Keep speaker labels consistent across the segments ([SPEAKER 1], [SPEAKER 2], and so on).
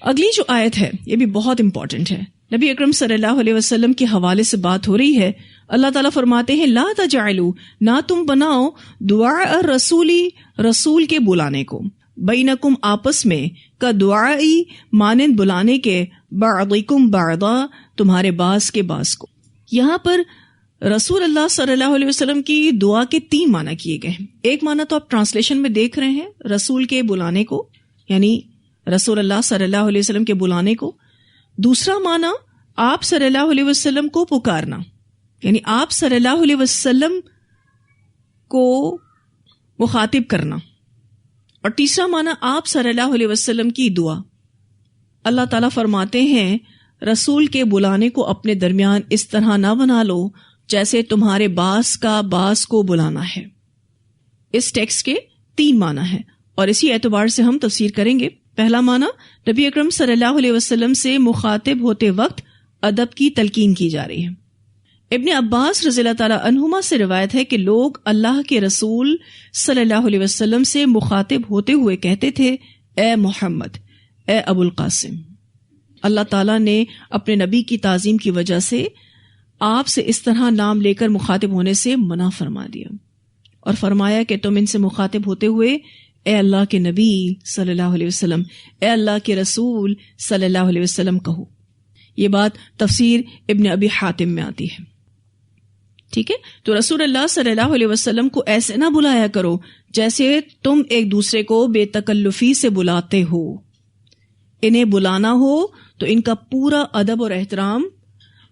[SPEAKER 1] اگلی جو آیت ہے یہ بھی بہت امپورٹنٹ ہے. نبی اکرم صلی اللہ علیہ وسلم کے حوالے سے بات ہو رہی ہے. اللہ تعالیٰ فرماتے ہیں لا تجعلوا، نہ تم بناؤ دعاء الرسولی، رسول کے بلانے کو، بینکم آپس میں، کا دعائی مانند بلانے کے، بعضکم بعضا تمہارے بعض کے بعض کو. یہاں پر رسول اللہ صلی اللہ علیہ وسلم کی دعا کے 3 معنی کیے گئے ہیں. ایک معنی تو آپ ٹرانسلیشن میں دیکھ رہے ہیں، رسول کے بلانے کو، یعنی رسول اللہ صلی اللہ علیہ وسلم کے بلانے کو. دوسرا معنی آپ صلی اللہ علیہ وسلم کو پکارنا، یعنی آپ صلی اللہ علیہ وسلم کو مخاطب کرنا. اور تیسرا معنی آپ صلی اللہ علیہ وسلم کی دعا. اللہ تعالیٰ فرماتے ہیں رسول کے بلانے کو اپنے درمیان اس طرح نہ بنا لو جیسے تمہارے باس کا باس کو بلانا ہے. اس ٹیکسٹ کے 3 معنی ہیں اور اسی اعتبار سے ہم تفسیر کریں گے. پہلا معنی، نبی اکرم صلی اللہ علیہ وسلم سے مخاطب ہوتے وقت ادب کی تلقین کی جا رہی ہے. ابن عباس رضی اللہ تعالیٰ عنہما سے روایت ہے کہ لوگ اللہ کے رسول صلی اللہ علیہ وسلم سے مخاطب ہوتے ہوئے کہتے تھے اے محمد، اے ابو القاسم. اللہ تعالیٰ نے اپنے نبی کی تعظیم کی وجہ سے آپ سے اس طرح نام لے کر مخاطب ہونے سے منع فرما دیا اور فرمایا کہ تم ان سے مخاطب ہوتے ہوئے اے اللہ کے نبی صلی اللہ علیہ وسلم، اے اللہ کے رسول صلی اللہ علیہ وسلم کہو. یہ بات تفسیر ابن ابی حاتم میں آتی ہے. ٹھیک ہے، تو رسول اللہ صلی اللہ علیہ وسلم کو ایسے نہ بلایا کرو جیسے تم ایک دوسرے کو بے تکلفی سے بلاتے ہو. انہیں بلانا ہو تو ان کا پورا ادب اور احترام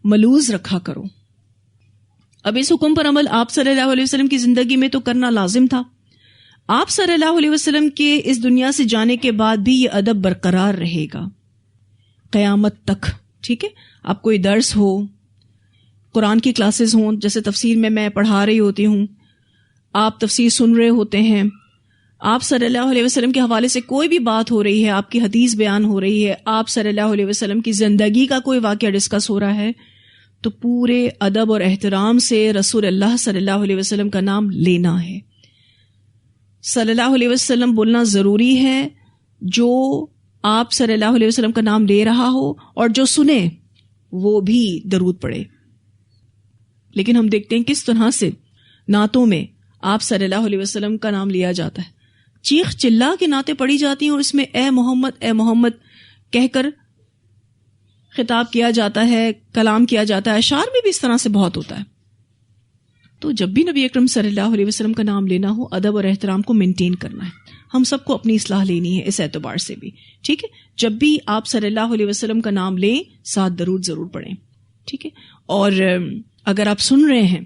[SPEAKER 1] ملوز رکھا کرو. اب اس حکم پر عمل آپ صلی اللہ علیہ وسلم کی زندگی میں تو کرنا لازم تھا. آپ صلی اللہ علیہ وسلم کے اس دنیا سے جانے کے بعد بھی یہ ادب برقرار رہے گا قیامت تک. ٹھیک ہے، آپ کوئی درس ہو، قرآن کی کلاسز ہوں، جیسے تفسیر میں پڑھا رہی ہوتی ہوں، آپ تفسیر سن رہے ہوتے ہیں، آپ صلی اللہ علیہ وسلم کے حوالے سے کوئی بھی بات ہو رہی ہے، آپ کی حدیث بیان ہو رہی ہے، آپ صلی اللہ علیہ وسلم کی زندگی کا کوئی واقعہ ڈسکس ہو رہا ہے، تو پورے ادب اور احترام سے رسول اللہ صلی اللہ علیہ وسلم کا نام لینا ہے. صلی اللہ علیہ وسلم بولنا ضروری ہے. جو آپ صلی اللہ علیہ وسلم کا نام لے رہا ہو اور جو سنے وہ بھی درود پڑھے. لیکن ہم دیکھتے ہیں کس طرح سے نعتوں میں آپ صلی اللہ علیہ وسلم کا نام لیا جاتا ہے، چیخ چلا کے نعتیں پڑھی جاتی ہیں اور اس میں اے محمد کہہ کر خطاب کیا جاتا ہے، کلام کیا جاتا ہے. اشعار میں بھی اس طرح سے بہت ہوتا ہے. تو جب بھی نبی اکرم صلی اللہ علیہ وسلم کا نام لینا ہو، ادب اور احترام کو مینٹین کرنا ہے. ہم سب کو اپنی اصلاح لینی ہے اس اعتبار سے بھی. ٹھیک ہے، جب بھی آپ صلی اللہ علیہ وسلم کا نام لیں، ساتھ درود ضرور پڑھیں. ٹھیک ہے، اور اگر آپ سن رہے ہیں،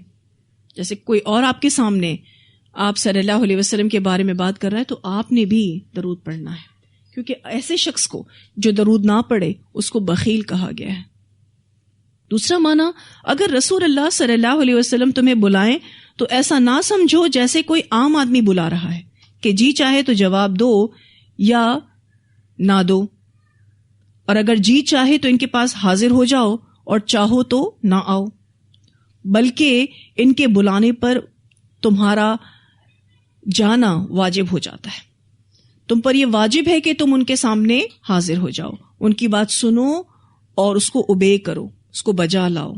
[SPEAKER 1] جیسے کوئی اور آپ کے سامنے آپ صلی اللہ علیہ وسلم کے بارے میں بات کر رہا ہے، تو آپ نے بھی درود پڑھنا ہے، کیونکہ ایسے شخص کو جو درود نہ پڑھے اس کو بخیل کہا گیا ہے. دوسرا معنی، اگر رسول اللہ صلی اللہ علیہ وسلم تمہیں بلائیں تو ایسا نہ سمجھو جیسے کوئی عام آدمی بلا رہا ہے کہ جی چاہے تو جواب دو یا نہ دو، اور اگر جی چاہے تو ان کے پاس حاضر ہو جاؤ اور چاہو تو نہ آؤ، بلکہ ان کے بلانے پر تمہارا جانا واجب ہو جاتا ہے. تم پر یہ واجب ہے کہ تم ان کے سامنے حاضر ہو جاؤ، ان کی بات سنو اور اس کو اوبے کرو، اس کو بجا لاؤ.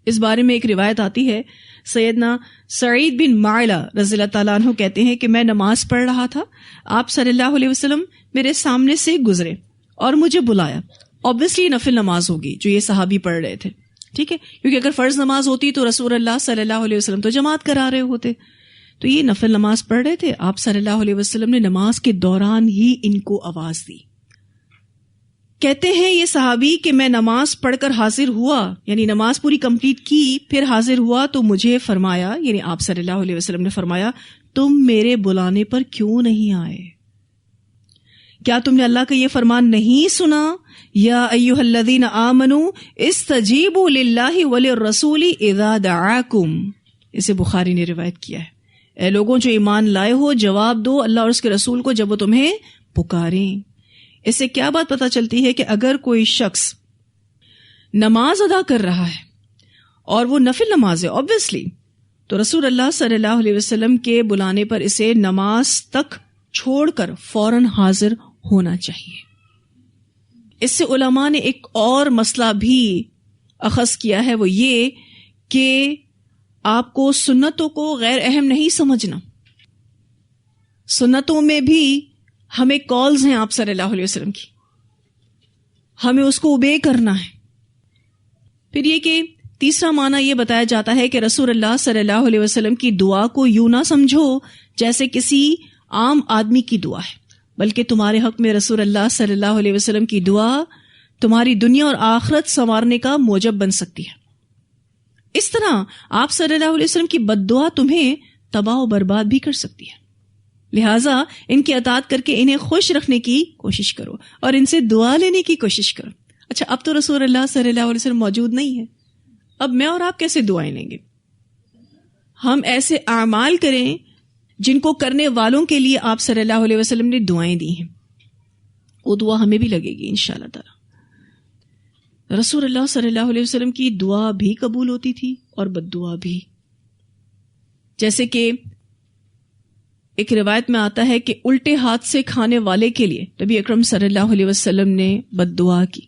[SPEAKER 1] اس بارے میں ایک روایت آتی ہے، سیدنا سعید بن معلہ رضی اللہ تعالیٰ عنہ کہتے ہیں کہ میں نماز پڑھ رہا تھا، آپ صلی اللہ علیہ وسلم میرے سامنے سے گزرے اور مجھے بلایا. obviously نفل نماز ہوگی جو یہ صحابی پڑھ رہے تھے. ٹھیک ہے، کیونکہ اگر فرض نماز ہوتی تو رسول اللہ صلی اللہ علیہ وسلم تو جماعت کرا رہے ہوتے، تو یہ نفل نماز پڑھ رہے تھے. آپ صلی اللہ علیہ وسلم نے نماز کے دوران ہی ان کو آواز دی. کہتے ہیں یہ صحابی کہ میں نماز پڑھ کر حاضر ہوا، یعنی نماز پوری کمپلیٹ کی، پھر حاضر ہوا تو مجھے فرمایا، یعنی آپ صلی اللہ علیہ وسلم نے فرمایا، تم میرے بلانے پر کیوں نہیں آئے؟ کیا تم نے اللہ کا یہ فرمان نہیں سنا، یا ایھا الذین آمنوا استجیبوا للہ وللرسول اذا دعاکم؟ اسے بخاری نے روایت کیا ہے. اے لوگوں جو ایمان لائے ہو، جواب دو اللہ اور اس کے رسول کو جب وہ تمہیں پکاریں. اس سے کیا بات پتہ چلتی ہے کہ اگر کوئی شخص نماز ادا کر رہا ہے اور وہ نفل نماز ہے obviously، تو رسول اللہ صلی اللہ علیہ وسلم کے بلانے پر اسے نماز تک چھوڑ کر فوراً حاضر ہونا چاہیے. اس سے علماء نے ایک اور مسئلہ بھی اخذ کیا ہے، وہ یہ کہ آپ کو سنتوں کو غیر اہم نہیں سمجھنا. سنتوں میں بھی ہمیں کالز ہیں آپ صلی اللہ علیہ وسلم کی، ہمیں اس کو اوبے کرنا ہے. پھر یہ کہ تیسرا معنی یہ بتایا جاتا ہے کہ رسول اللہ صلی اللہ علیہ وسلم کی دعا کو یوں نہ سمجھو جیسے کسی عام آدمی کی دعا ہے، بلکہ تمہارے حق میں رسول اللہ صلی اللہ علیہ وسلم کی دعا تمہاری دنیا اور آخرت سنوارنے کا موجب بن سکتی ہے. اس طرح آپ صلی اللہ علیہ وسلم کی بد دعا تمہیں تباہ و برباد بھی کر سکتی ہے. لہٰذا ان کی اطاعت کر کے انہیں خوش رکھنے کی کوشش کرو اور ان سے دعا لینے کی کوشش کرو. اچھا، اب تو رسول اللہ صلی اللہ علیہ وسلم موجود نہیں ہے، اب میں اور آپ کیسے دعائیں لیں گے؟ ہم ایسے اعمال کریں جن کو کرنے والوں کے لیے آپ صلی اللہ علیہ وسلم نے دعائیں دی ہیں، وہ دعا ہمیں بھی لگے گی انشاءاللہ تعالی. رسول اللہ صلی اللہ علیہ وسلم کی دعا بھی قبول ہوتی تھی اور بد دعا بھی. جیسے کہ ایک روایت میں آتا ہے کہ الٹے ہاتھ سے کھانے والے کے لیے نبی اکرم صلی اللہ علیہ وسلم نے بد دعا کی.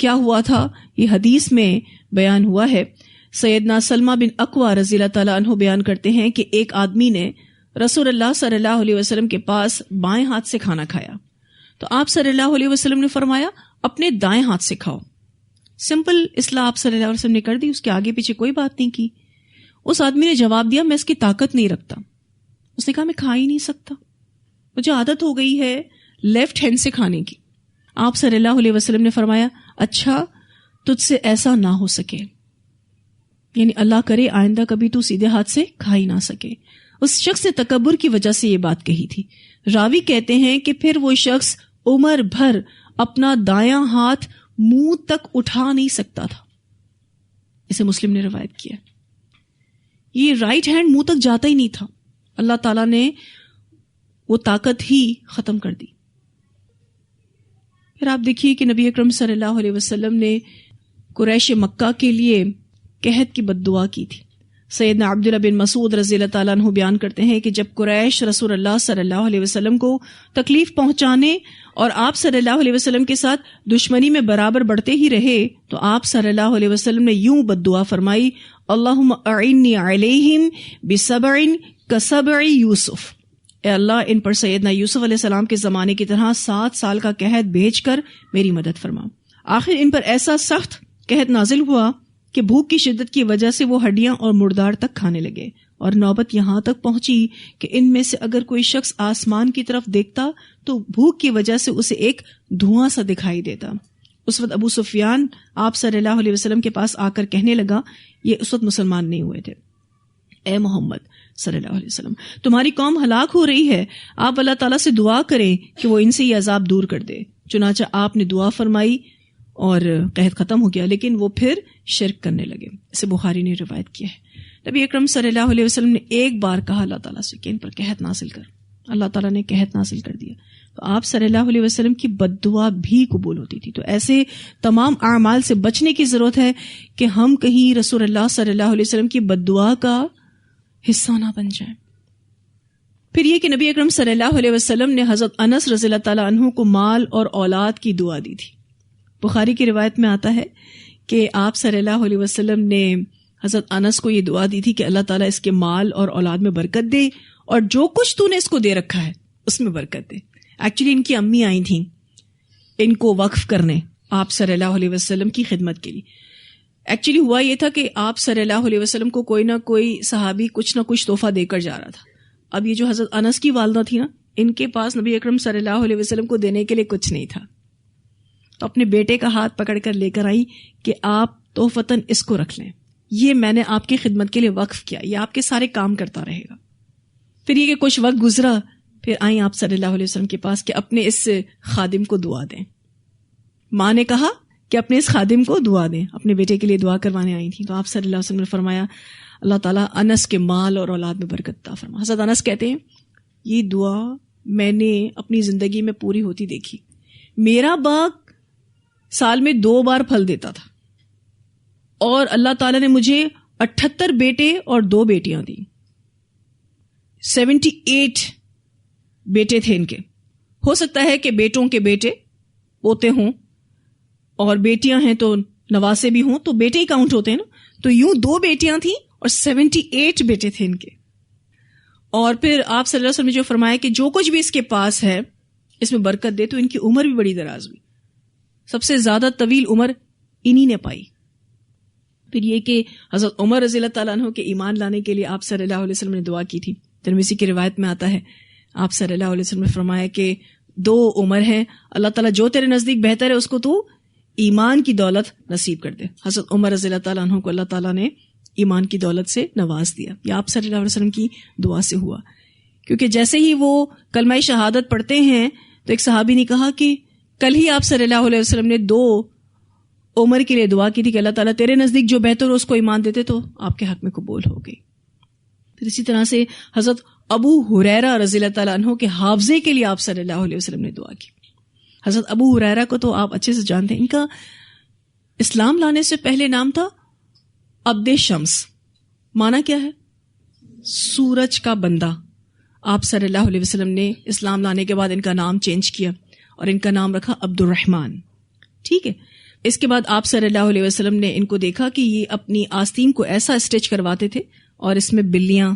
[SPEAKER 1] کیا ہوا تھا یہ حدیث میں بیان ہوا ہے. سیدنا سلمہ بن اکوع رضی اللہ تعالیٰ عنہ بیان کرتے ہیں کہ ایک آدمی نے رسول اللہ صلی اللہ علیہ وسلم کے پاس بائیں ہاتھ سے کھانا کھایا تو آپ صلی اللہ علیہ وسلم نے فرمایا اپنے دائیں ہاتھ سے کھاؤ. سمپل اصلاح آپ صلی اللہ علیہ وسلم نے کر دی، اس کے آگے پیچھے کوئی بات نہیں کی. اس آدمی نے جواب دیا میں اس کی طاقت نہیں رکھتا. اس نے کہا میں کھا ہی نہیں سکتا، مجھے عادت ہو گئی ہے لیفٹ ہینڈ سے کھانے کی. آپ صلی اللہ علیہ وسلم نے فرمایا اچھا تجھ سے ایسا نہ ہو سکے، یعنی اللہ کرے آئندہ کبھی تو سیدھے ہاتھ سے کھا ہی نہ سکے. اس شخص نے تکبر کی وجہ سے یہ بات کہی تھی. راوی کہتے ہیں کہ پھر وہ شخص عمر بھر اپنا دایاں ہاتھ منہ تک اٹھا نہیں سکتا تھا. اسے مسلم نے روایت کیا. یہ رائٹ ہینڈ منہ تک جاتا ہی نہیں تھا. اللہ تعالیٰ نے وہ طاقت ہی ختم کر دی. پھر آپ دیکھیے کہ نبی اکرم صلی اللہ علیہ وسلم نے قریش مکہ کے لیے قحط کی بد دعا کی تھی. سیدنا عبداللہ بن مسعود رضی اللہ تعالیٰ عنہ بیان کرتے ہیں کہ جب قریش رسول اللہ صلی اللہ علیہ وسلم کو تکلیف پہنچانے اور آپ صلی اللہ علیہ وسلم کے ساتھ دشمنی میں برابر بڑھتے ہی رہے تو آپ صلی اللہ علیہ وسلم نے یوں بد دعا فرمائی اللہم اعنی علیہم بسبع کسبع یوسف. اے اللہ ان پر سیدنا یوسف علیہ السلام کے زمانے کی طرح 7 سال کا قحط بھیج کر میری مدد فرما. آخر ان پر ایسا سخت قحط نازل ہوا کہ بھوک کی شدت کی وجہ سے وہ ہڈیاں اور مردار تک کھانے لگے اور نوبت یہاں تک پہنچی کہ ان میں سے اگر کوئی شخص آسمان کی طرف دیکھتا تو بھوک کی وجہ سے اسے ایک دھواں سا دکھائی دیتا. اس وقت ابو سفیان آپ صلی اللہ علیہ وسلم کے پاس آ کر کہنے لگا، یہ اس وقت مسلمان نہیں ہوئے تھے، اے محمد صلی اللہ علیہ وسلم تمہاری قوم ہلاک ہو رہی ہے، آپ اللہ تعالیٰ سے دعا کریں کہ وہ ان سے یہ عذاب دور کر دے. چنانچہ آپ نے دعا فرمائی اور قحط ختم ہو گیا، لیکن وہ پھر شرک کرنے لگے. اسے بخاری نے روایت کیا ہے. نبی اکرم صلی اللہ علیہ وسلم نے ایک بار کہا اللہ تعالیٰ سے کہ ان پر قحط نازل کر. اللہ تعالیٰ نے قحط نازل کر دیا تو آپ صلی اللہ علیہ وسلم کی بد دعا بھی قبول ہوتی تھی. تو ایسے تمام اعمال سے بچنے کی ضرورت ہے کہ ہم کہیں رسول اللہ صلی اللہ علیہ وسلم کی بد دعا کا حصہ نہ بن جائیں. پھر یہ کہ نبی اکرم صلی اللہ علیہ وسلم نے حضرت انس رضی اللہ تعالیٰ عنہ کو مال اور اولاد کی دعا دی تھی. بخاری کی روایت میں آتا ہے کہ آپ صلی اللہ علیہ وسلم نے حضرت انس کو یہ دعا دی تھی کہ اللہ تعالیٰ اس کے مال اور اولاد میں برکت دے اور جو کچھ تو نے اس کو دے رکھا ہے اس میں برکت دے. ایکچولی ان کی امی آئی تھیں ان کو وقف کرنے آپ صلی اللہ علیہ وسلم کی خدمت کے لیے. ایکچولی ہوا یہ تھا کہ آپ صلی اللہ علیہ وسلم کو کوئی نہ کوئی صحابی کچھ نہ کچھ تحفہ دے کر جا رہا تھا. اب یہ جو حضرت انس کی والدہ تھی نا، ان کے پاس نبی اکرم صلی اللہ علیہ وسلم کو دینے کے لیے کچھ نہیں تھا، تو اپنے بیٹے کا ہاتھ پکڑ کر لے کر آئی کہ آپ تحفتاً اس کو رکھ لیں، یہ میں نے آپ کی خدمت کے لیے وقف کیا، یہ آپ کے سارے کام کرتا رہے گا. پھر یہ کہ کچھ وقت گزرا، پھر آئیں آپ صلی اللہ علیہ وسلم کے پاس کہ اپنے اس خادم کو دعا دیں. ماں نے کہا کہ اپنے اس خادم کو دعا دیں، اپنے بیٹے کے لیے دعا کروانے آئی تھیں. تو آپ صلی اللہ علیہ وسلم نے فرمایا اللہ تعالیٰ انس کے مال اور اولاد میں برکت عطا فرما. حضرت انس کہتے ہیں یہ دعا میں نے اپنی زندگی میں پوری ہوتی دیکھی. میرا باغ سال میں 2 بار پھل دیتا تھا اور اللہ تعالیٰ نے مجھے 78 بیٹے اور 2 بیٹیاں دی. 78 بیٹے تھے ان کے. ہو سکتا ہے کہ بیٹوں کے بیٹے پوتے ہوں اور بیٹیاں ہیں تو نواسے بھی ہوں تو بیٹے ہی کاؤنٹ ہوتے ہیں نا. تو یوں 2 بیٹیاں تھیں اور 78 بیٹے تھے ان کے. اور پھر آپ صلی اللہ علیہ وسلم نے جو فرمایا کہ جو کچھ بھی اس کے پاس ہے اس میں برکت دے, تو ان کی عمر بھی بڑی دراز ہوئی. سب سے زیادہ طویل عمر انہی نے پائی. پھر یہ کہ حضرت عمر رضی اللہ تعالیٰ عنہ کے ایمان لانے کے لیے آپ صلی اللہ علیہ وسلم نے دعا کی تھی. ترمذی کی روایت میں آتا ہے آپ صلی اللہ علیہ وسلم نے فرمایا کہ 2 عمر ہیں, اللہ تعالیٰ جو تیرے نزدیک بہتر ہے اس کو تو ایمان کی دولت نصیب کر دے. حضرت عمر رضی اللہ تعالیٰ عنہ کو اللہ تعالیٰ نے ایمان کی دولت سے نواز دیا. یہ آپ صلی اللہ علیہ وسلم کی دعا سے ہوا, کیونکہ جیسے ہی وہ کلمہ شہادت پڑھتے ہیں تو ایک صحابی نے کہا کہ کل ہی آپ صلی اللہ علیہ وسلم نے 2 عمر کے لیے دعا کی تھی کہ اللہ تعالیٰ تیرے نزدیک جو بہتر ہو اس کو ایمان دیتے تو آپ کے حق میں قبول ہو گئی. پھر اسی طرح سے حضرت ابو ہریرہ رضی اللہ تعالیٰ عنہ کے حافظے کے لیے آپ صلی اللہ علیہ وسلم نے دعا کی. حضرت ابو ہریرہ کو تو آپ اچھے سے جانتے ہیں, ان کا اسلام لانے سے پہلے نام تھا عبد شمس. معنی کیا ہے؟ سورج کا بندہ. آپ صلی اللہ علیہ وسلم نے اسلام لانے کے بعد ان کا نام چینج کیا اور ان کا نام رکھا عبد الرحمن. ٹھیک ہے. اس کے بعد آپ صلی اللہ علیہ وسلم نے ان کو دیکھا کہ یہ اپنی آستین کو ایسا اسٹچ کرواتے تھے اور اس میں بلیاں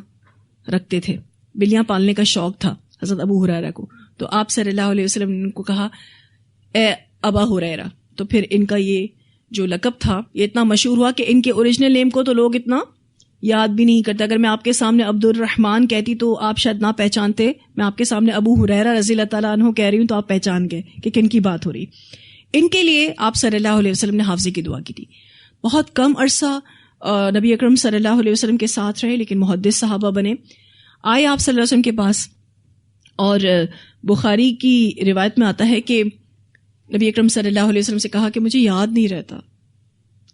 [SPEAKER 1] رکھتے تھے. بلیاں پالنے کا شوق تھا حضرت ابو ہریرہ کو. تو آپ صلی اللہ علیہ وسلم نے ان کو کہا اے ابا ہریرہ. تو پھر ان کا یہ جو لقب تھا یہ اتنا مشہور ہوا کہ ان کے اوریجنل نیم کو تو لوگ اتنا یاد بھی نہیں کرتے. اگر میں آپ کے سامنے عبد الرحمن کہتی تو آپ شاید نہ پہچانتے. میں آپ کے سامنے ابو ہریرہ رضی اللہ تعالیٰ عنہ کہہ رہی ہوں تو آپ پہچان گئے کہ کن کی بات ہو رہی. ان کے لیے آپ صلی اللہ علیہ وسلم نے حافظے کی دعا کی تھی. بہت کم عرصہ نبی اکرم صلی اللہ علیہ وسلم کے ساتھ رہے لیکن محدث صحابہ بنے. آئے آپ صلی اللہ علیہ وسلم کے پاس اور بخاری کی روایت میں آتا ہے کہ نبی اکرم صلی اللہ علیہ وسلم سے کہا کہ مجھے یاد نہیں رہتا.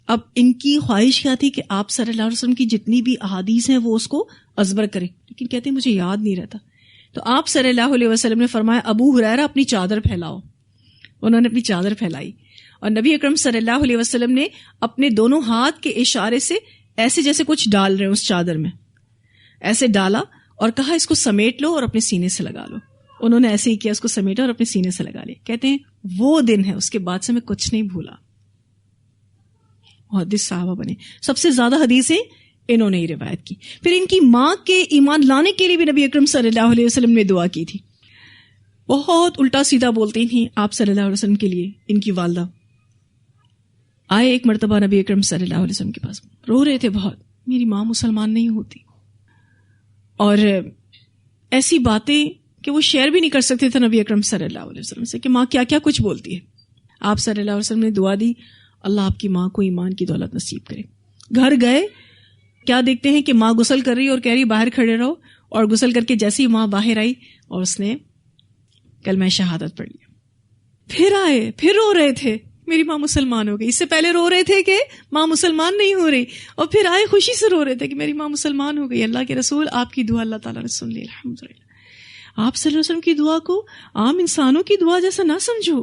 [SPEAKER 1] اب ان کی خواہش کیا تھی کہ آپ صلی اللہ علیہ وسلم کی جتنی بھی احادیث ہیں وہ اس کو ازبر کریں, لیکن کہتے ہیں مجھے یاد نہیں رہتا. تو آپ صلی اللہ علیہ وسلم نے فرمایا ابو ہریرہ اپنی چادر پھیلاؤ. انہوں نے اپنی چادر پھیلائی اور نبی اکرم صلی اللہ علیہ وسلم نے اپنے دونوں ہاتھ کے اشارے سے ایسے جیسے کچھ ڈال رہے ہیں اس چادر میں, ایسے ڈالا اور کہا اس کو سمیٹ لو اور اپنے سینے سے لگا لو. انہوں نے ایسے ہی کیا, اس کو سمیٹا اور اپنے سینے سے لگا لیا. کہتے ہیں وہ دن ہے اس کے بعد سے میں کچھ نہیں بھولا. محدث صحابہ بنے. سب سے زیادہ حدیثیں انہوں نے ہی روایت کی. پھر ان کی ماں کے ایمان لانے کے لیے بھی نبی اکرم صلی اللہ علیہ وسلم نے دعا کی تھی. بہت الٹا سیدھا بولتی تھیں آپ صلی اللہ علیہ وسلم کے لیے. ان کی والدہ آئے ایک مرتبہ نبی اکرم صلی اللہ علیہ وسلم کے پاس, رو رہے تھے بہت, میری ماں مسلمان نہیں ہوتی, اور ایسی باتیں کہ وہ شیئر بھی نہیں کر سکتے تھے نبی اکرم صلی اللہ علیہ وسلم سے کہ ماں کیا کیا کچھ بولتی ہے. آپ صلی اللہ علیہ وسلم نے دعا دی, اللہ آپ کی ماں کو ایمان کی دولت نصیب کرے. گھر گئے, کیا دیکھتے ہیں کہ ماں غسل کر رہی اور کہہ رہی باہر کھڑے رہو, اور غسل کر کے جیسے ہی ماں باہر آئی اور اس نے کلمہ شہادت پڑھ لیا. پھر آئے, پھر رو رہے تھے میری ماں مسلمان ہو گئی. اس سے پہلے رو رہے تھے کہ ماں مسلمان نہیں ہو رہی, اور پھر آئے خوشی سے رو رہے تھے کہ میری ماں مسلمان ہو گئی. اللہ کے رسول آپ کی دعا اللہ تعالیٰ نے سن لی, الحمدللہ. آپ صلی اللہ علیہ وسلم کی دعا کو عام انسانوں کی دعا جیسا نہ سمجھو.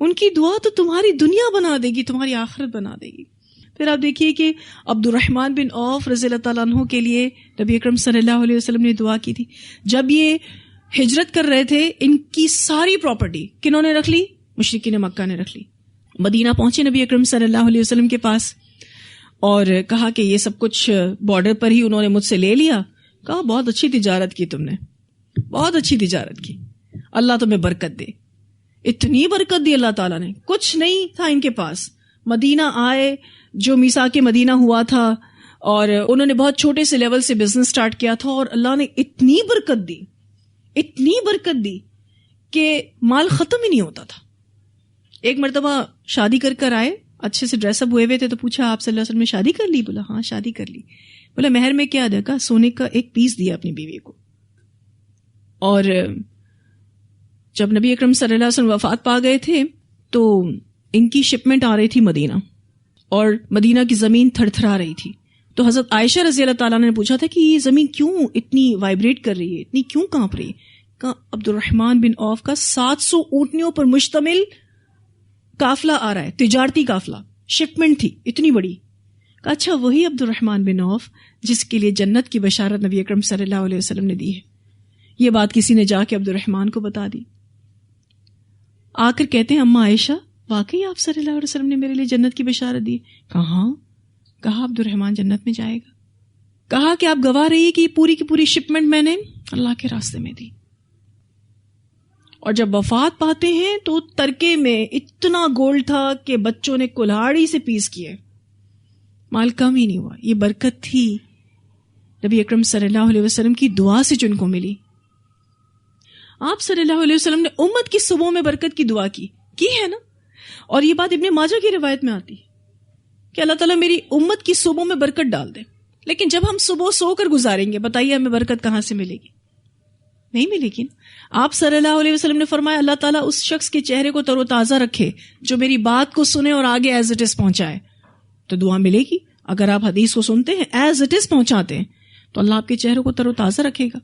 [SPEAKER 1] ان کی دعا تو تمہاری دنیا بنا دے گی, تمہاری آخرت بنا دے گی. پھر آپ دیکھیے کہ عبد الرحمن بن عوف رضی اللہ تعالیٰ عنہ کے لیے نبی اکرم صلی اللہ علیہ وسلم نے دعا کی تھی. جب یہ ہجرت کر رہے تھے ان کی ساری پراپرٹی کنہوں نے رکھ لی؟ مشرکین مکہ نے رکھ لی. مدینہ پہنچے نبی اکرم صلی اللہ علیہ وسلم کے پاس اور کہا کہ یہ سب کچھ بارڈر پر ہی انہوں نے مجھ سے لے لیا. کہا بہت اچھی تجارت کی تم نے, بہت اچھی تجارت کی, اللہ تمہیں برکت دے. اتنی برکت دی اللہ تعالیٰ نے, کچھ نہیں تھا ان کے پاس. مدینہ آئے, جو میثاق مدینہ ہوا تھا, اور انہوں نے بہت چھوٹے سے لیول سے بزنس سٹارٹ کیا تھا, اور اللہ نے اتنی برکت دی, اتنی برکت دی کہ مال ختم ہی نہیں ہوتا تھا. ایک مرتبہ شادی کر کر آئے, اچھے سے ڈریس اپ ہوئے ہوئے تھے, تو پوچھا آپ صلی اللہ علیہ وسلم نے شادی کر لی؟ بولا ہاں شادی کر لی. بولا مہر میں کیا دیا؟ کہا سونے کا ایک پیس دیا اپنی بیوی کو. اور جب نبی اکرم صلی اللہ علیہ وسلم وفات پا گئے تھے تو ان کی شپمنٹ آ رہی تھی مدینہ, اور مدینہ کی زمین تھر تھرا رہی تھی. تو حضرت عائشہ رضی اللہ تعالیٰ نے پوچھا تھا کہ یہ زمین کیوں اتنی وائبریٹ کر رہی ہے, اتنی کیوں کانپ رہی ہے؟ کہا عبد الرحمن بن عوف کا 700 اونٹنیوں پر مشتمل قافلہ آ رہا ہے, تجارتی قافلہ, شپمنٹ تھی اتنی بڑی. کہا اچھا وہی عبد الرحمن بن عوف جس کے لیے جنت کی بشارت نبی اکرم صلی اللہ علیہ وسلم نے دی ہے. یہ بات کسی نے جا کے عبد الرحمن کو بتا دی. آ کر کہتے ہیں اما عائشہ واقعی آپ صلی اللہ علیہ وسلم نے میرے لیے جنت کی بشارت دی؟ کہا عبد الرحمن جنت میں جائے گا. کہا کہ آپ گواہ رہیے کہ یہ پوری کی پوری شپمنٹ میں نے اللہ کے راستے میں دی. اور جب وفات پاتے ہیں تو ترکے میں اتنا گولڈ تھا کہ بچوں نے کلہاڑی سے پیس کیے, مال کم ہی نہیں ہوا. یہ برکت تھی نبی اکرم صلی اللہ علیہ وسلم کی دعا سے جن کو ملی. آپ صلی اللہ علیہ وسلم نے امت کی صبح میں برکت کی دعا کی ہے نا. اور یہ بات ابن ماجہ کی روایت میں آتی ہے کہ اللہ تعالیٰ میری امت کی صبح میں برکت ڈال دے. لیکن جب ہم صبح سو کر گزاریں گے, بتائیے ہمیں برکت کہاں سے ملے گی؟ نہیں ملے گی. آپ صلی اللہ علیہ وسلم نے فرمایا اللہ تعالیٰ اس شخص کے چہرے کو تر و تازہ رکھے جو میری بات کو سنے اور آگے ایز اٹ از پہنچائے, تو دعا ملے گی. اگر آپ حدیث کو سنتے ہیں, ایز اٹ از پہنچاتے ہیں, تو اللہ آپ کے چہرے کو تر و تازہ رکھے گا.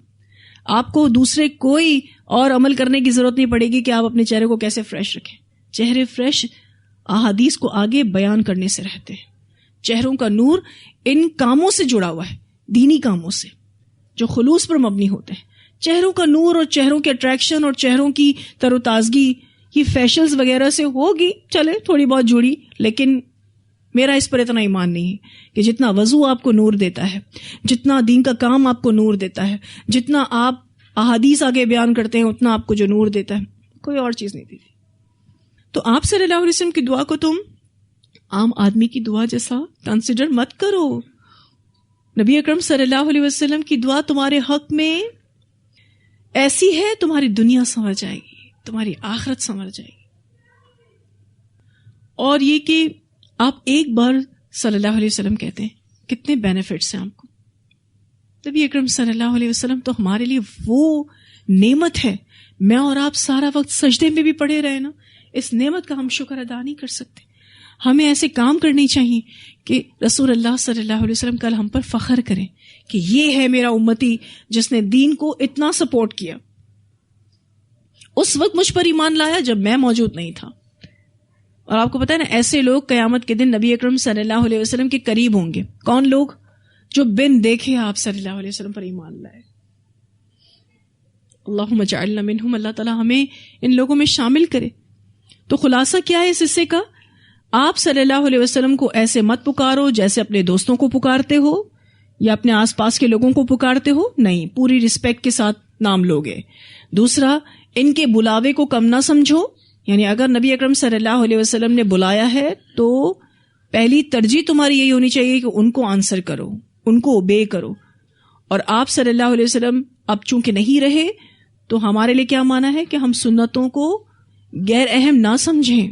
[SPEAKER 1] آپ کو دوسرے کوئی اور عمل کرنے کی ضرورت نہیں پڑے گی کہ آپ اپنے چہرے کو کیسے فریش رکھیں. چہرے فریش احادیث کو آگے بیان کرنے سے رہتے ہیں. چہروں کا نور ان کاموں سے جڑا ہوا ہے, دینی کاموں سے جو خلوص پر مبنی ہوتے ہیں. چہروں کا نور اور چہروں کے اٹریکشن اور چہروں کی تر و تازگی یہ فیشلز وغیرہ سے ہوگی, چلے تھوڑی بہت جڑی, لیکن میرا اس پر اتنا ایمان نہیں ہے کہ جتنا وضو آپ کو نور دیتا ہے, جتنا دین کا کام آپ کو نور دیتا ہے, جتنا آپ احادیث آگے بیان کرتے ہیں, اتنا آپ کو جو نور دیتا ہے کوئی اور چیز نہیں دیتی. تو آپ صلی اللہ علیہ وسلم کی دعا کو تم عام آدمی کی دعا جیسا کنسیڈر مت کرو. نبی اکرم صلی اللہ علیہ وسلم کی دعا تمہارے حق میں ایسی ہے, تمہاری دنیا سنور جائے گی, تمہاری آخرت سنور جائے گی. اور یہ کہ آپ ایک بار صلی اللہ علیہ وسلم کہتے ہیں, کتنے بینیفٹس ہیں آپ کو. نبی اکرم صلی اللہ علیہ وسلم تو ہمارے لیے وہ نعمت ہے. میں اور آپ سارا وقت سجدے میں بھی پڑے رہے نا, اس نعمت کا ہم شکر ادا نہیں کر سکتے. ہمیں ایسے کام کرنے چاہیے کہ رسول اللہ صلی اللہ علیہ وسلم کل ہم پر فخر کریں کہ یہ ہے میرا امتی جس نے دین کو اتنا سپورٹ کیا. اس وقت مجھ پر ایمان لایا جب میں موجود نہیں تھا. اور آپ کو پتا ہے نا, ایسے لوگ قیامت کے دن نبی اکرم صلی اللہ علیہ وسلم کے قریب ہوں گے. کون لوگ؟ جو بن دیکھے آپ صلی اللہ علیہ وسلم پر ایمان لائے. اللہم اجعلنا منہم, اللہ تعالیٰ ہمیں ان لوگوں میں شامل کرے. تو خلاصہ کیا ہے اس حصے کا؟ آپ صلی اللہ علیہ وسلم کو ایسے مت پکارو جیسے اپنے دوستوں کو پکارتے ہو یا اپنے آس پاس کے لوگوں کو پکارتے ہو. نہیں, پوری رسپیکٹ کے ساتھ نام لوگے. دوسرا, ان کے بلاوے کو کم نہ سمجھو. یعنی اگر نبی اکرم صلی اللہ علیہ وسلم نے بلایا ہے تو پہلی ترجیح تمہاری یہی ہونی چاہیے کہ ان کو آنسر کرو, ان کو اوبے کرو. اور آپ صلی اللہ علیہ وسلم اب چونکہ نہیں رہے تو ہمارے لیے کیا مانا ہے کہ ہم سنتوں کو غیر اہم نہ سمجھیں.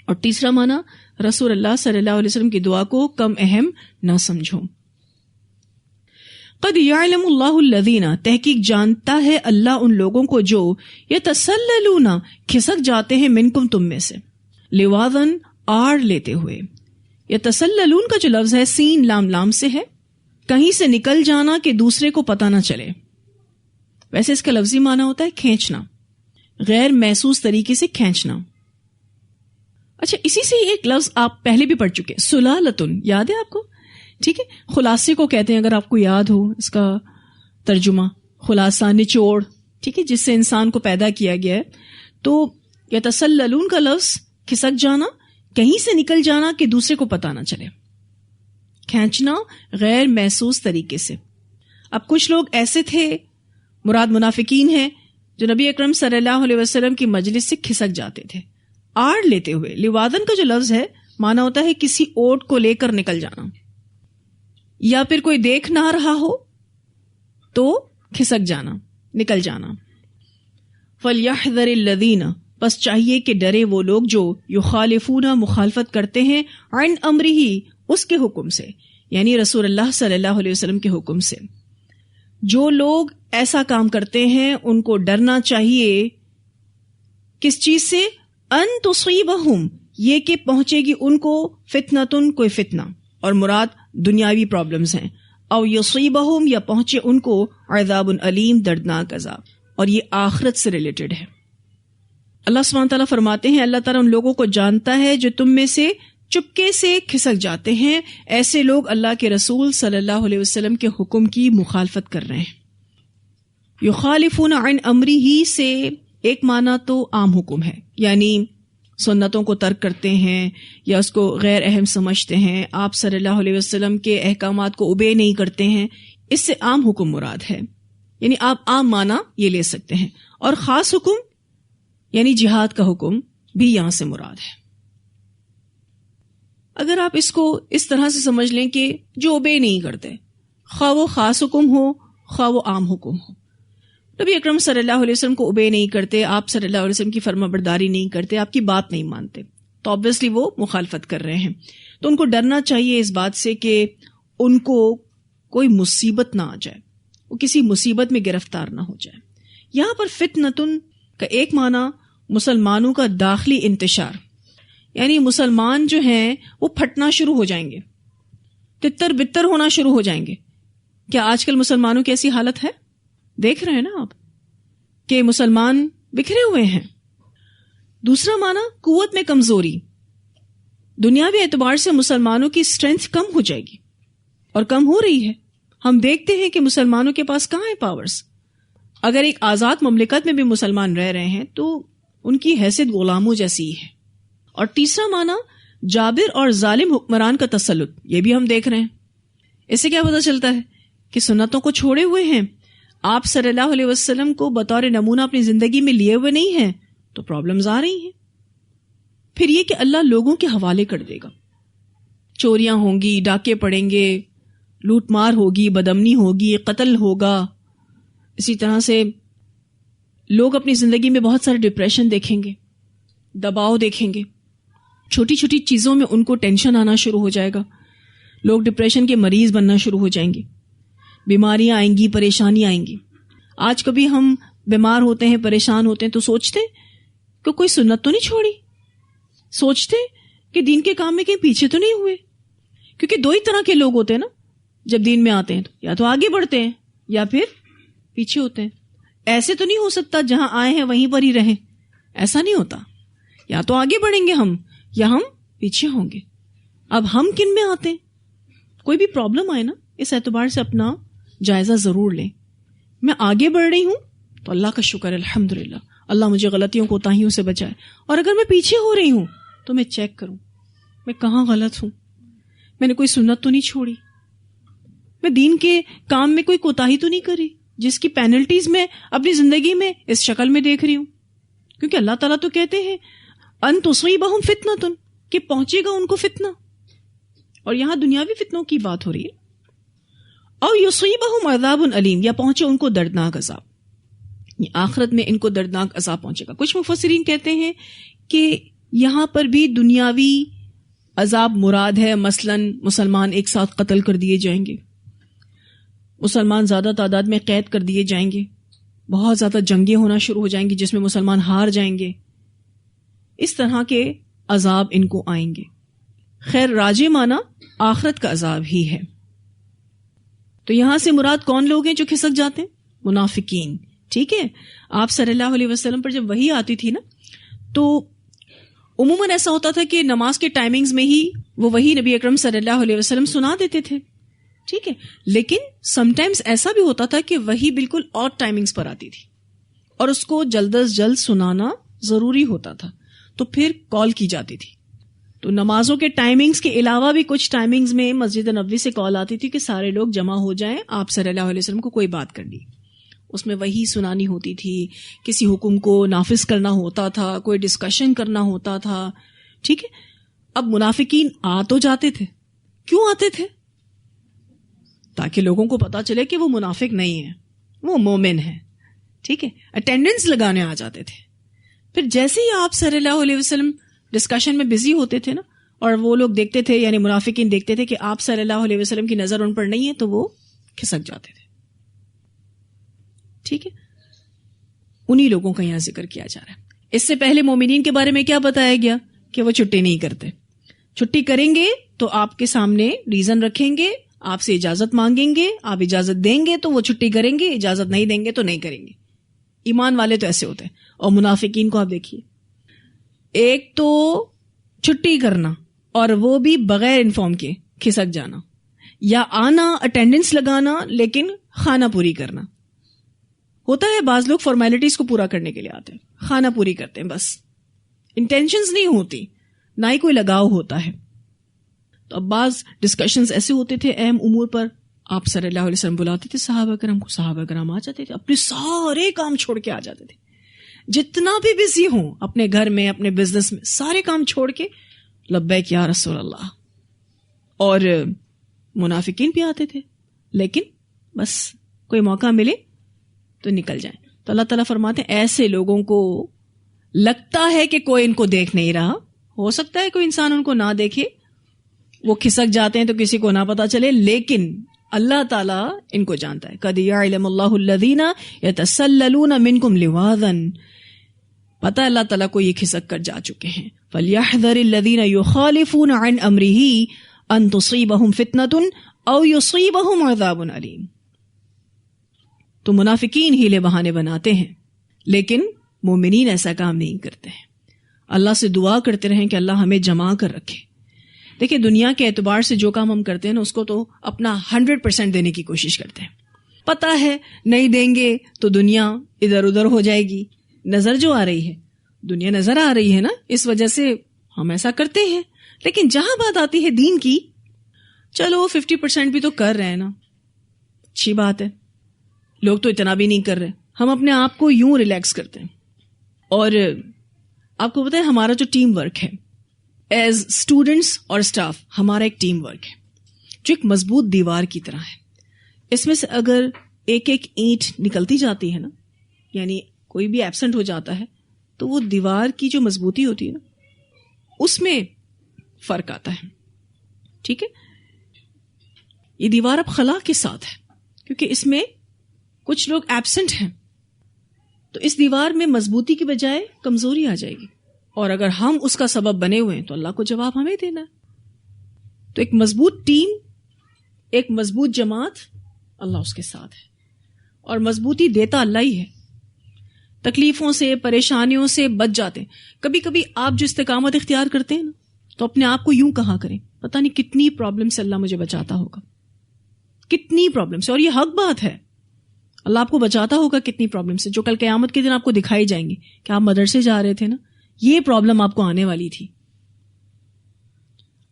[SPEAKER 1] اور تیسرا مانا, رسول اللہ صلی اللہ علیہ وسلم کی دعا کو کم اہم نہ سمجھو. قد یعلم اللہ الذین, تحقیق جانتا ہے اللہ ان لوگوں کو جو یتسللون, کھسک جاتے ہیں, منکم, تم میں سے, لواذن, آڑ لیتے ہوئے. یتسللون کا جو لفظ ہے سین لام لام سے ہے, کہیں سے نکل جانا کہ دوسرے کو پتہ نہ چلے. ویسے اس کا لفظی معنی ہوتا ہے کھینچنا, غیر محسوس طریقے سے کھینچنا. اچھا, اسی سے ایک لفظ آپ پہلے بھی پڑھ چکے, سلالتن, یاد ہے آپ کو؟ ٹھیک ہے, خلاصے کو کہتے ہیں, اگر آپ کو یاد ہو اس کا ترجمہ, خلاصہ, نچوڑ, ٹھیک ہے, جس سے انسان کو پیدا کیا گیا ہے. تو یتسللون کا لفظ کھسک جانا, کہیں سے نکل جانا کہ دوسرے کو پتہ نہ چلے, کھینچنا غیر محسوس طریقے سے. اب کچھ لوگ ایسے تھے, مراد منافقین ہیں, جو نبی اکرم صلی اللہ علیہ وسلم کی مجلس سے کھسک جاتے تھے آڑ لیتے ہوئے. لیوادن کا جو لفظ ہے معنی ہوتا ہے کسی اوٹ کو لے کر نکل جانا, یا پھر کوئی دیکھ نہ رہا ہو تو کھسک جانا, نکل جانا. فَلْيَحْذَرِ الَّذِينَ, بس چاہیے کہ ڈرے وہ لوگ جو یخالفون, مخالفت کرتے ہیں, عن امرہ, اس کے حکم سے, یعنی رسول اللہ صلی اللہ علیہ وسلم کے حکم سے. جو لوگ ایسا کام کرتے ہیں ان کو ڈرنا چاہیے کس چیز سے؟ ان تصیبہم, یہ کہ پہنچے گی ان کو فتنتن, کوئی فتنہ, اور مراد دنیاوی پرابلمز ہیں. او یصیبہم, یا پہنچے ان کو عذاب علیم, دردناک عذاب, اور یہ آخرت سے ریلیٹڈ ہے. اللہ سبحانہ تعالیٰ فرماتے ہیں اللہ تعالیٰ ان لوگوں کو جانتا ہے جو تم میں سے چپکے سے کھسک جاتے ہیں. ایسے لوگ اللہ کے رسول صلی اللہ علیہ وسلم کے حکم کی مخالفت کر رہے ہیں. یخالفون عن امرہ سے ایک معنی تو عام حکم ہے, یعنی سنتوں کو ترک کرتے ہیں یا اس کو غیر اہم سمجھتے ہیں، آپ صلی اللہ علیہ وسلم کے احکامات کو اوبے نہیں کرتے ہیں، اس سے عام حکم مراد ہے. یعنی آپ عام معنی یہ لے سکتے ہیں، اور خاص حکم یعنی جہاد کا حکم بھی یہاں سے مراد ہے. اگر آپ اس کو اس طرح سے سمجھ لیں کہ جو اوبے نہیں کرتے، خواہ وہ خاص حکم ہو خواہ وہ عام حکم ہو، نبی اکرم صلی اللہ علیہ وسلم کو اوبے نہیں کرتے، آپ صلی اللہ علیہ وسلم کی فرما برداری نہیں کرتے، آپ کی بات نہیں مانتے، تو obviously وہ مخالفت کر رہے ہیں. تو ان کو ڈرنا چاہیے اس بات سے کہ ان کو کوئی مصیبت نہ آ جائے، وہ کسی مصیبت میں گرفتار نہ ہو جائے. یہاں پر فتنتن کا ایک معنی مسلمانوں کا داخلی انتشار، یعنی مسلمان جو ہیں وہ پھٹنا شروع ہو جائیں گے، تتر بتر ہونا شروع ہو جائیں گے. کیا آج کل مسلمانوں کی ایسی حالت ہے؟ دیکھ رہے ہیں نا آپ کہ مسلمان بکھرے ہوئے ہیں. دوسرا معنی قوت میں کمزوری، دنیاوی اعتبار سے مسلمانوں کی اسٹرینتھ کم ہو جائے گی، اور کم ہو رہی ہے. ہم دیکھتے ہیں کہ مسلمانوں کے پاس کہاں ہے پاورز. اگر ایک آزاد مملکت میں بھی مسلمان رہ رہے ہیں تو ان کی حیثیت غلاموں جیسی ہے. اور تیسرا معنی جابر اور ظالم حکمران کا تسلط، یہ بھی ہم دیکھ رہے ہیں. اس سے کیا پتہ چلتا ہے کہ سنتوں کو چھوڑے ہوئے ہیں، آپ صلی اللہ علیہ وسلم کو بطور نمونہ اپنی زندگی میں لیے ہوئے نہیں ہیں، تو پرابلمز آ رہی ہیں. پھر یہ کہ اللہ لوگوں کے حوالے کر دے گا، چوریاں ہوں گی، ڈاکے پڑیں گے، لوٹ مار ہوگی، بدامنی ہوگی، قتل ہوگا. اسی طرح سے لوگ اپنی زندگی میں بہت سارے ڈپریشن دیکھیں گے، دباؤ دیکھیں گے، چھوٹی چھوٹی چیزوں میں ان کو ٹینشن آنا شروع ہو جائے گا، لوگ ڈپریشن کے مریض بننا شروع ہو جائیں گے، بیماریاں آئیں گی، پریشانی آئیں گی. آج کبھی ہم بیمار ہوتے ہیں، پریشان ہوتے ہیں تو سوچتے کہ کوئی سنت تو نہیں چھوڑی، سوچتے کہ دین کے کام میں کہیں پیچھے تو نہیں ہوئے. کیونکہ دو ہی طرح کے لوگ ہوتے ہیں نا جب دین میں آتے ہیں، تو یا تو آگے بڑھتے ہیں یا پھر پیچھے ہوتے ہیں. ایسے تو نہیں ہو سکتا جہاں آئے ہیں وہیں پر ہی رہیں، ایسا نہیں ہوتا. یا تو آگے بڑھیں گے ہم یا ہم پیچھے ہوں گے. اب ہم کن میں آتے ہیں؟ کوئی بھی پرابلم آئے نا، اس اعتبار سے اپنا جائزہ ضرور لیں. میں آگے بڑھ رہی ہوں تو اللہ کا شکر، الحمدللہ اللہ مجھے غلطیوں کوتاہیوں سے بچائے. اور اگر میں پیچھے ہو رہی ہوں تو میں چیک کروں میں کہاں غلط ہوں، میں نے کوئی سنت تو نہیں چھوڑی، میں دین کے کام میں کوئی کوتاہی تو نہیں کری جس کی پینلٹیز میں اپنی زندگی میں اس شکل میں دیکھ رہی ہوں. کیونکہ اللہ تعالیٰ تو کہتے ہیں ان تصیبہم فتنۃ، کہ پہنچے گا ان کو فتنہ. اور یہاں دنیاوی فتنوں کی بات ہو رہی ہے. او یصیبہم عذاب علیم، یا پہنچے ان کو دردناک عذاب، آخرت میں ان کو دردناک عذاب پہنچے گا. کچھ مفسرین کہتے ہیں کہ یہاں پر بھی دنیاوی عذاب مراد ہے. مثلا مسلمان ایک ساتھ قتل کر دیے جائیں گے، مسلمان زیادہ تعداد میں قید کر دیے جائیں گے، بہت زیادہ جنگیں ہونا شروع ہو جائیں گی جس میں مسلمان ہار جائیں گے. اس طرح کے عذاب ان کو آئیں گے. خیر راجع معنی آخرت کا عذاب ہی ہے. تو یہاں سے مراد کون لوگ ہیں جو کھسک جاتے ہیں؟ منافقین. ٹھیک ہے، آپ صلی اللہ علیہ وسلم پر جب وحی آتی تھی نا تو عموماً ایسا ہوتا تھا کہ نماز کے ٹائمنگز میں ہی وہ وحی نبی اکرم صلی اللہ علیہ وسلم سنا دیتے تھے. ٹھیک ہے، لیکن سم ٹائمز ایسا بھی ہوتا تھا کہ وحی بالکل آڈ ٹائمنگز پر آتی تھی اور اس کو جلد از جلد سنانا ضروری ہوتا تھا، تو پھر کال کی جاتی تھی. تو نمازوں کے ٹائمنگز کے علاوہ بھی کچھ ٹائمنگز میں مسجد نبوی سے کال آتی تھی کہ سارے لوگ جمع ہو جائیں، آپ صلی اللہ علیہ وسلم کو کوئی بات کرنی. اس میں وحی سنانی ہوتی تھی، کسی حکم کو نافذ کرنا ہوتا تھا، کوئی ڈسکشن کرنا ہوتا تھا. ٹھیک ہے، اب منافقین آ تو جاتے تھے. کیوں آتے تھے؟ تاکہ لوگوں کو پتا چلے کہ وہ منافق نہیں ہے، وہ مومن ہے. ٹھیک ہے، اٹینڈنس لگانے آ جاتے تھے. پھر جیسے ہی آپ صلی اللہ علیہ وسلم ڈسکشن میں بزی ہوتے تھے نا، اور وہ لوگ دیکھتے تھے، یعنی منافقین دیکھتے تھے کہ آپ صلی اللہ علیہ وسلم کی نظر ان پر نہیں ہے، تو وہ کھسک جاتے تھے. ٹھیک ہے، انہی لوگوں کا یہاں ذکر کیا جا رہا ہے. اس سے پہلے مومنین کے بارے میں کیا بتایا گیا کہ وہ چھٹی نہیں کرتے. چھٹی کریں گے تو آپ کے سامنے ریزن رکھیں گے، آپ سے اجازت مانگیں گے، آپ اجازت دیں گے تو وہ چھٹی کریں گے، اجازت نہیں دیں گے تو نہیں کریں گے. ایمان والے تو ایسے ہوتے ہیں. اور منافقین کو آپ دیکھیے، ایک تو چھٹی کرنا اور وہ بھی بغیر انفارم کے کھسک جانا، یا آنا اٹینڈنس لگانا لیکن خانہ پوری کرنا. ہوتا ہے بعض لوگ فارمیلٹیز کو پورا کرنے کے لیے آتے ہیں، خانہ پوری کرتے ہیں بس. انٹینشنز نہیں ہوتی، نہ ہی کوئی لگاؤ ہوتا ہے. تو اب بعض ڈسکشنز ایسے ہوتے تھے اہم امور پر، آپ صلی اللہ علیہ وسلم بلاتے تھے صحابہ کرام کو، صحابہ کرام آ جاتے تھے، اپنے سارے کام چھوڑ کے آ جاتے تھے، جتنا بھی بزی ہوں اپنے گھر میں، اپنے بزنس میں، سارے کام چھوڑ کے لبیک یا رسول اللہ. اور منافقین بھی آتے تھے، لیکن بس کوئی موقع ملے تو نکل جائیں. تو اللہ تعالیٰ فرماتے ہیں ایسے لوگوں کو لگتا ہے کہ کوئی ان کو دیکھ نہیں رہا، ہو سکتا ہے کوئی انسان ان کو نہ دیکھے، وہ کھسک جاتے ہیں تو کسی کو نہ پتا چلے، لیکن اللہ تعالیٰ ان کو جانتا ہے. قد یعلم اللہ الذین یتسللون منکم لواذا، پتہ اللہ تعالیٰ کو یہ کھسک کر جا چکے ہیں. فلیحذر الذین یخالفون عن امرہ ان تصیبہم فتنۃ او یصیبہم عذاب علیم. تو منافقین ہیلے بہانے بناتے ہیں، لیکن مومنین ایسا کام نہیں کرتے ہیں. اللہ سے دعا کرتے رہیں کہ اللہ ہمیں جما کر رکھے. دیکھیں دنیا کے اعتبار سے جو کام ہم کرتے ہیں نا، اس کو تو اپنا 100% دینے کی کوشش کرتے ہیں. پتہ ہے نہیں دیں گے تو دنیا ادھر ادھر ہو جائے گی. نظر جو آ رہی ہے، دنیا نظر آ رہی ہے نا، اس وجہ سے ہم ایسا کرتے ہیں. لیکن جہاں بات آتی ہے دین کی، چلو 50% بھی تو کر رہے ہیں نا، اچھی بات ہے. لوگ تو اتنا بھی نہیں کر رہے، ہم اپنے آپ کو یوں ریلیکس کرتے ہیں. اور آپ کو پتہ ہے ہمارا جو ٹیم ورک ہے ایز اسٹوڈنٹس اور اسٹاف، ہمارا ایک ٹیم ورک ہے جو ایک مضبوط دیوار کی طرح ہے. اس میں سے اگر ایک ایک اینٹ نکلتی جاتی ہے نا، یعنی کوئی بھی ایبسنٹ ہو جاتا ہے، تو وہ دیوار کی جو مضبوطی ہوتی ہے نا، اس میں فرق آتا ہے. ٹھیک ہے، یہ دیوار اب خلا کے ساتھ ہے کیونکہ اس میں کچھ لوگ ایبسنٹ ہیں، تو اس دیوار میں مضبوطی کی بجائے کمزوری آ جائے گی، اور اگر ہم اس کا سبب بنے ہوئے ہیں تو اللہ کو جواب ہمیں دینا ہے. تو ایک مضبوط ٹیم، ایک مضبوط جماعت، اللہ اس کے ساتھ ہے، اور مضبوطی دیتا اللہ ہی ہے. تکلیفوں سے، پریشانیوں سے بچ جاتے ہیں. کبھی کبھی آپ جو استقامت اختیار کرتے ہیں نا، تو اپنے آپ کو یوں کہا کریں پتہ نہیں کتنی پرابلم سے اللہ مجھے بچاتا ہوگا، کتنی پرابلم سے. اور یہ حق بات ہے، اللہ آپ کو بچاتا ہوگا کتنی پرابلم سے، جو کل قیامت کے دن آپ کو دکھائی جائیں گے کہ آپ مدرسے جا رہے تھے نا، یہ پرابلم آپ کو آنے والی تھی.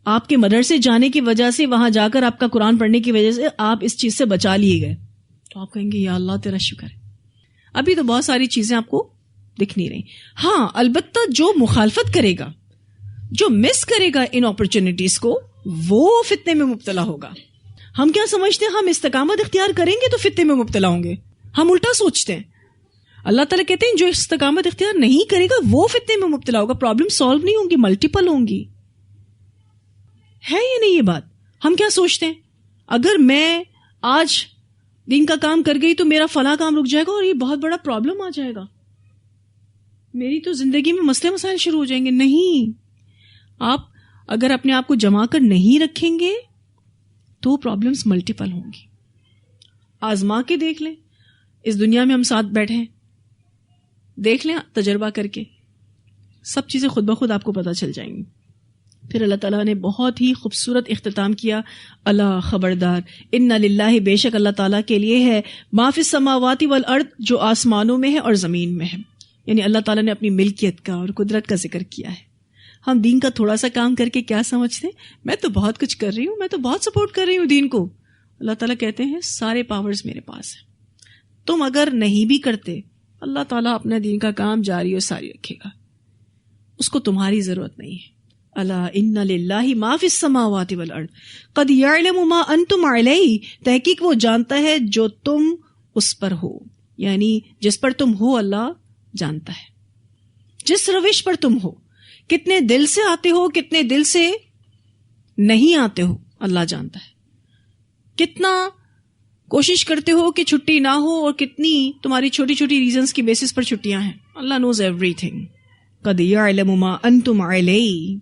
[SPEAKER 1] آپ کے مدرسے جانے کی وجہ سے، وہاں جا کر آپ کا قرآن پڑھنے کی وجہ سے آپ اس چیز سے بچا لیے گئے، تو آپ کہیں گے یا اللہ تیرا شکر ہے. ابھی تو بہت ساری چیزیں آپ کو دکھ نہیں رہی. ہاں البتہ جو مخالفت کرے گا، جو مس کرے گا ان اپرچونٹیز کو، وہ فتنے میں مبتلا ہوگا. ہم کیا سمجھتے ہیں ہم استقامت اختیار کریں گے تو فتنے میں مبتلا ہوں گے، ہم الٹا سوچتے ہیں. اللہ تعالیٰ کہتے ہیں جو استقامت اختیار نہیں کرے گا وہ فتنے میں مبتلا ہوگا. پرابلم سالو نہیں ہوں گی، ملٹیپل ہوں گی. ہے یا نہیں یہ بات؟ ہم کیا سوچتے ہیں اگر میں آج دین کا کام کر گئی تو میرا فلاں کام رک جائے گا اور یہ بہت بڑا پرابلم آ جائے گا، میری تو زندگی میں مسئلے مسائل شروع ہو جائیں گے. نہیں، آپ اگر اپنے آپ کو جما کر نہیں رکھیں گے تو پرابلمز ملٹیپل ہوں گی. آزما کے دیکھ لیں، اس دنیا میں ہم ساتھ بیٹھے ہیں، دیکھ لیں تجربہ کر کے، سب چیزیں خود بخود آپ کو پتہ چل جائیں گی. پھر اللہ تعالیٰ نے بہت ہی خوبصورت اختتام کیا، اللہ خبردار ان للہ، بے شک اللہ تعالیٰ کے لیے ہے، ما فی السماوات والارض، جو آسمانوں میں ہے اور زمین میں ہے. یعنی اللہ تعالیٰ نے اپنی ملکیت کا اور قدرت کا ذکر کیا ہے. ہم دین کا تھوڑا سا کام کر کے کیا سمجھتے ہیں میں تو بہت کچھ کر رہی ہوں، میں تو بہت سپورٹ کر رہی ہوں دین کو. اللہ تعالیٰ کہتے ہیں سارے پاورز میرے پاس ہیں. تم اگر نہیں بھی کرتے، اللہ تعالیٰ اپنا دین کا کام جاری و ساری رکھے گا، اس کو تمہاری ضرورت نہیں ہے. الا ان للہ ما فی السماوات والارض قد یعلم ما انتم علیہ، تحقیق وہ جانتا ہے جو تم اس پر ہو، یعنی جس پر تم ہو اللہ جانتا ہے. جس روش پر تم ہو، کتنے دل سے آتے ہو، کتنے دل سے نہیں آتے ہو، اللہ جانتا ہے. کتنا کوشش کرتے ہو کہ چھٹی نہ ہو اور کتنی تمہاری چھوٹی چھوٹی ریزنز کی بیسس پر چھٹیاں ہیں، اللہ نوز ایوری تھنگ. قد یعلم ما انتم علیہ،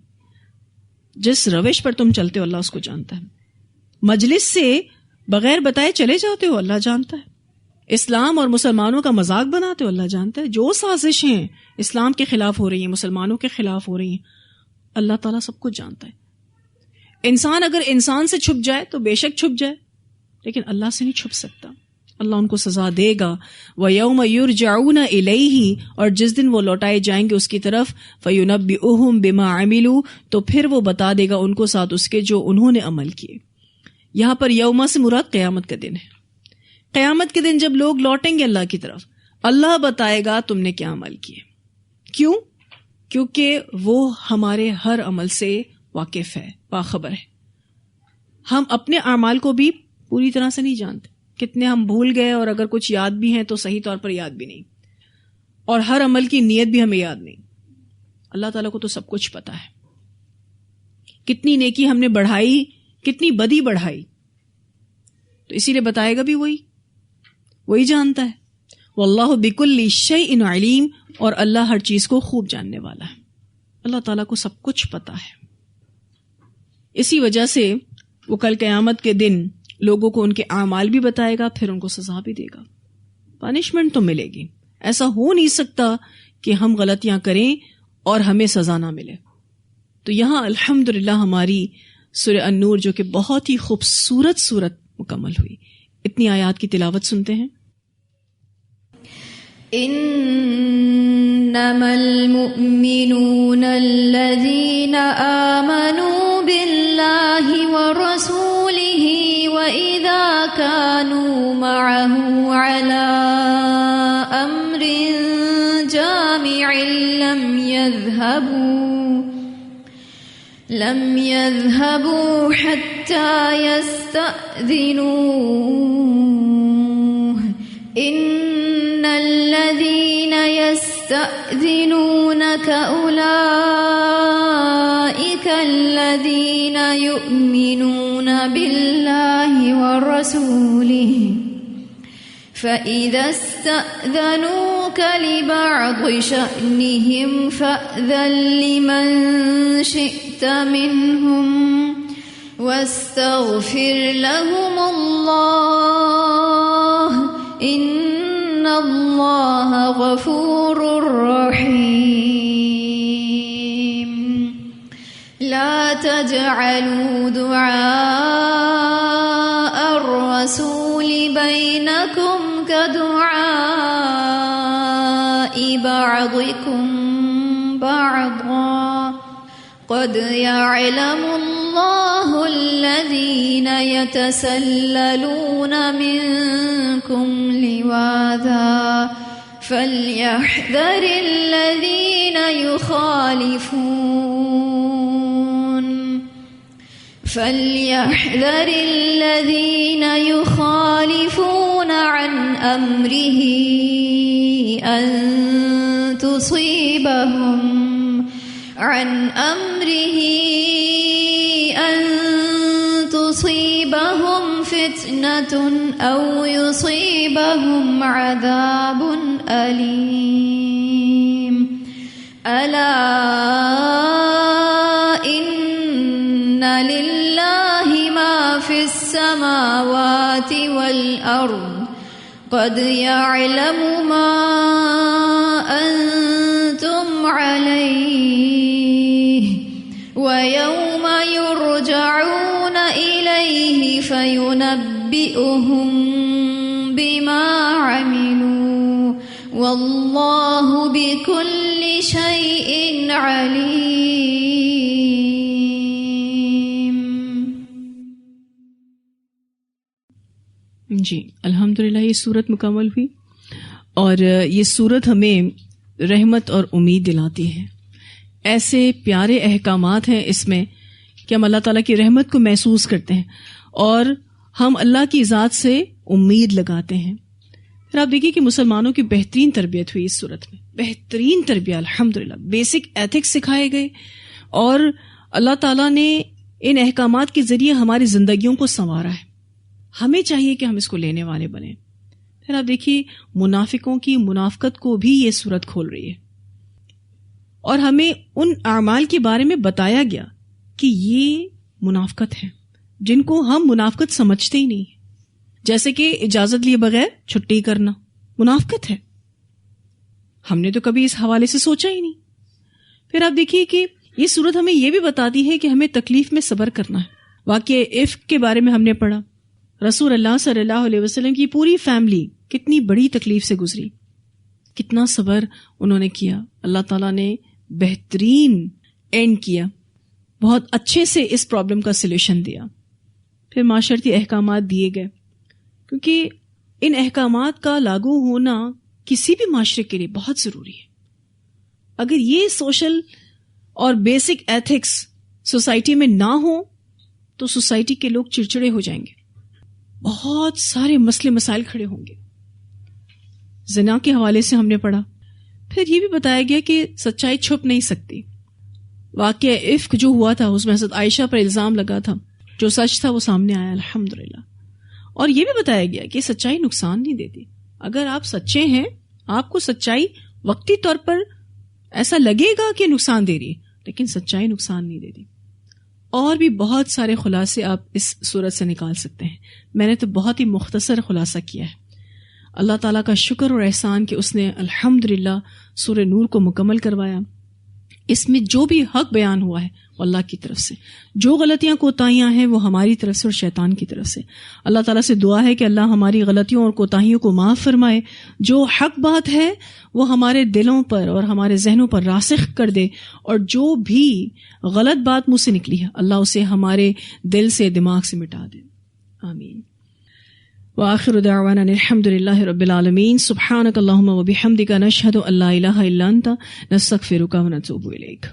[SPEAKER 1] جس روش پر تم چلتے ہو اللہ اس کو جانتا ہے. مجلس سے بغیر بتائے چلے جاتے ہو، اللہ جانتا ہے. اسلام اور مسلمانوں کا مذاق بناتے ہو، اللہ جانتا ہے. جو سازشیں اسلام کے خلاف ہو رہی ہیں، مسلمانوں کے خلاف ہو رہی ہیں، اللہ تعالیٰ سب کچھ جانتا ہے. انسان اگر انسان سے چھپ جائے تو بے شک چھپ جائے، لیکن اللہ سے نہیں چھپ سکتا. اللہ ان کو سزا دے گا. وَيَوْمَ يُرْجَعُونَ إِلَيْهِ اور جس دن وہ لوٹائے جائیں گے اس کی طرف. فَيُنَبِّئُهُم بِمَا عَمِلُوا تو پھر وہ بتا دے گا ان کو ساتھ اس کے جو انہوں نے عمل کیے. یہاں پر یوم سے مراد قیامت کا دن ہے. قیامت کے دن جب لوگ لوٹیں گے اللہ کی طرف, اللہ بتائے گا تم نے کیا عمل کیے. کیوں؟ کیونکہ وہ ہمارے ہر عمل سے واقف ہے, باخبر ہے. ہم اپنے اعمال کو بھی پوری طرح سے نہیں جانتے, کتنے ہم بھول گئے, اور اگر کچھ یاد بھی ہیں تو صحیح طور پر یاد بھی نہیں, اور ہر عمل کی نیت بھی ہمیں یاد نہیں. اللہ تعالیٰ کو تو سب کچھ پتا ہے. کتنی نیکی ہم نے بڑھائی, کتنی بدی بڑھائی, تو اسی لیے بتائے گا بھی وہی جانتا ہے. واللہ بکل شیء علیم اور اللہ ہر چیز کو خوب جاننے والا ہے. اللہ تعالیٰ کو سب کچھ پتا ہے. اسی وجہ سے وہ کل قیامت کے دن لوگوں کو ان کے اعمال بھی بتائے گا, پھر ان کو سزا بھی دے گا, پنشمنٹ تو ملے گی. ایسا ہو نہیں سکتا کہ ہم غلطیاں کریں اور ہمیں سزا نہ ملے. تو یہاں الحمدللہ ہماری سورہ النور جو کہ بہت ہی خوبصورت سورت مکمل ہوئی. اتنی آیات کی تلاوت سنتے ہیں.
[SPEAKER 2] انما المؤمنون الذين آمنوا بالله ورسوله وإذا كانوا معه على أمر جامع لم يذهبوا حتى يستأذنوه إن الذين يستأذنونك أولئك الذين يؤمنون بالله ورسوله فإذا استأذنوك لبعض شأنهم فأذن لمن شئت منهم واستغفر لهم الله إن الله غفور رحيم. لا تجعلوا دعاء الرسول بينكم كدعاء بعضكم بعضا قد يعلم الله الذين يتسللون منكم لواذا فليحذر الذين يخالفون عن أمره أن تصيبهم فتنة أو يصيبهم عذاب أليم. ألا إن لله ما في السماوات والأرض قد يعلم ما أنتم عليه ويوم يرجعون إليه فينبئهم بما عملوا والله بكل شيء عليم.
[SPEAKER 1] جی الحمدللہ یہ سورت مکمل ہوئی, اور یہ سورت ہمیں رحمت اور امید دلاتی ہے. ایسے پیارے احکامات ہیں اس میں کہ ہم اللہ تعالیٰ کی رحمت کو محسوس کرتے ہیں اور ہم اللہ کی ذات سے امید لگاتے ہیں. پھر آپ دیکھیے کہ مسلمانوں کی بہترین تربیت ہوئی اس صورت میں, بہترین تربیت الحمدللہ. بیسک ایتھکس سکھائے گئے اور اللہ تعالیٰ نے ان احکامات کے ذریعے ہماری زندگیوں کو سنوارا ہے. ہمیں چاہیے کہ ہم اس کو لینے والے بنیں. پھر آپ دیکھیے منافقوں کی منافقت کو بھی یہ صورت کھول رہی ہے, اور ہمیں ان اعمال کے بارے میں بتایا گیا کہ یہ منافقت ہے جن کو ہم منافقت سمجھتے ہی نہیں. جیسے کہ اجازت لیے بغیر چھٹی کرنا منافقت ہے, ہم نے تو کبھی اس حوالے سے سوچا ہی نہیں. پھر آپ دیکھیے کہ یہ صورت ہمیں یہ بھی بتاتی ہے کہ ہمیں تکلیف میں صبر کرنا ہے. واقعہ عفق کے بارے میں ہم نے پڑھا, رسول اللہ صلی اللہ علیہ وسلم کی پوری فیملی کتنی بڑی تکلیف سے گزری، کتنا صبر انہوں نے کیا، اللہ تعالیٰ نے بہترین اینڈ کیا، بہت اچھے سے اس پرابلم کا سلیوشن دیا. پھر معاشرتی احکامات دیے گئے، کیونکہ ان احکامات کا لاگو ہونا کسی بھی معاشرے کے لیے بہت ضروری ہے. اگر یہ سوشل اور بیسک ایتھکس سوسائٹی میں نہ ہو تو سوسائٹی کے لوگ چڑچڑے ہو جائیں گے، بہت سارے مسئلے مسائل کھڑے ہوں گے. زنا کے حوالے سے ہم نے پڑھا. پھر یہ بھی بتایا گیا کہ سچائی چھپ نہیں سکتی. واقعہ افک جو ہوا تھا اس میں حضرت عائشہ پر الزام لگا تھا، جو سچ تھا وہ سامنے آیا الحمدللہ. اور یہ بھی بتایا گیا کہ سچائی نقصان نہیں دیتی. اگر آپ سچے ہیں، آپ کو سچائی وقتی طور پر ایسا لگے گا کہ نقصان دے رہی ہے، لیکن سچائی نقصان نہیں دیتی. اور بھی بہت سارے خلاصے آپ اس صورت سے نکال سکتے ہیں. میں نے تو بہت ہی مختصر خلاصہ کیا ہے. اللہ تعالیٰ کا شکر اور احسان کہ اس نے الحمدللہ سورہ نور کو مکمل کروایا. اس میں جو بھی حق بیان ہوا ہے وہ اللہ کی طرف سے، جو غلطیاں کوتاہیاں ہیں وہ ہماری طرف سے اور شیطان کی طرف سے. اللہ تعالیٰ سے دعا ہے کہ اللہ ہماری غلطیوں اور کوتاہیوں کو معاف فرمائے، جو حق بات ہے وہ ہمارے دلوں پر اور ہمارے ذہنوں پر راسخ کر دے، اور جو بھی غلط بات منہ سے نکلی ہے اللہ اسے ہمارے دل سے، دماغ سے مٹا دے. آمین. وآخر دعوانا الحمد للہ رب العالمین. سبحانک اللہم وبحمدک نشہد ان لا الہ الا انت نستغفرک ونتوب الیک.